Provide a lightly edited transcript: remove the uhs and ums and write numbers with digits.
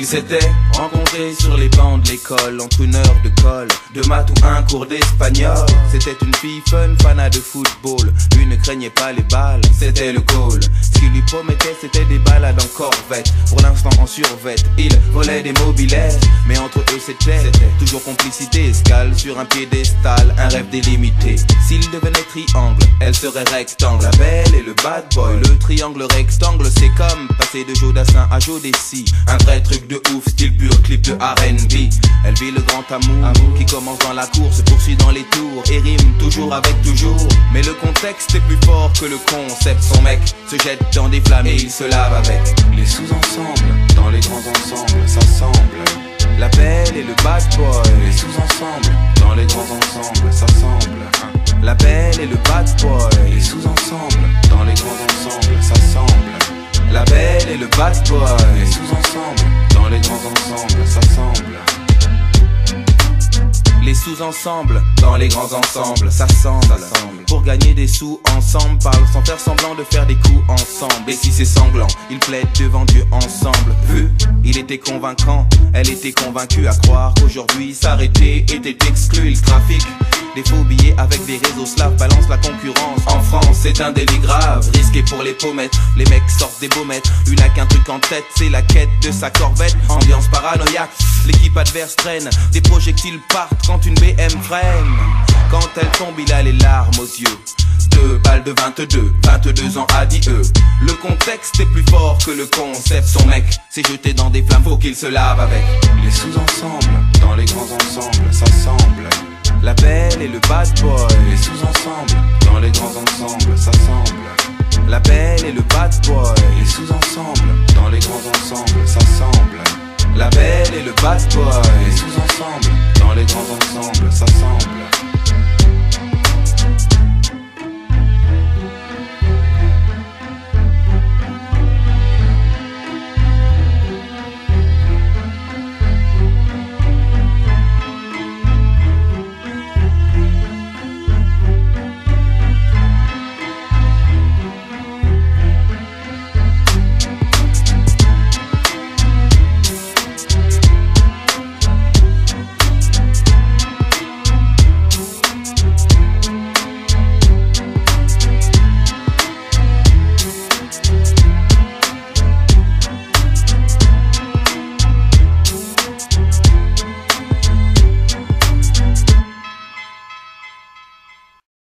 Ils s'étaient rencontrés sur les bancs de l'école, entre une heure de colle, de maths ou un cours d'espagnol. C'était une fille fun, fanat de football. Lui ne craignait pas les balles, c'était le goal. Ce qu'il lui promettait, c'était des balades en corvette. Pour l'instant en survette, il volait des mobilettes. Mais entre eux c'était toujours complicité. Escale sur un piédestal, un rêve délimité. S'il devenait triangle, elle serait rectangle. La belle et le bad boy, le triangle rectangle, c'est comme passer de Jodassin à Jodeci. Un vrai truc de ouf, style pur clip de R&B. Elle vit le grand amour qui commence dans la cour, se poursuit dans les tours et rime toujours avec toujours. Mais le contexte est plus fort que le concept. Son mec se jette dans des flammes et il se lave avec les sous-ensembles. Dans les grands ensembles, ça semble. la belle et le bad boy. Les sous-ensembles. Dans les grands ensembles, ça semble. La belle et le bad boy. Les sous-ensembles. Dans les grands ensembles, ça semble. La belle et le bad boy. Les sous-ensembles. Dans les grands ensembles, ça semble. Les sous-ensembles, dans les grands ensembles, ça semble. Pour gagner des sous ensemble, parle sans faire semblant de faire des coups ensemble. Et si c'est sanglant, ils plaident devant Dieu ensemble. Vu, il était convaincant, elle était convaincue à croire qu'aujourd'hui s'arrêter était exclu. Il trafique des faux billets avec des réseaux slaves, balance la concurrence. En France, c'est un délit grave, risqué pour les pommettes. Les mecs sortent des baumettes, une a qu'un truc en tête, c'est la quête de sa corvette. Ambiance paranoïaque, l'équipe adverse traîne, des projectiles partent quand une BM freine. Quand elle tombe, il a les larmes aux yeux. 2 balles de 22 ans a dit eux. Le contexte est plus fort que le concept. Son mec s'est jeté dans des flammes, faut qu'il se lave avec les sous-ensembles. Dans les grands ensembles, ça semble. la belle et le bad boy. Les sous-ensembles. Dans les grands ensembles, ça semble. La belle et le bad boy. Les sous-ensembles. Dans les grands ensembles, ça semble. La belle et le bad boy.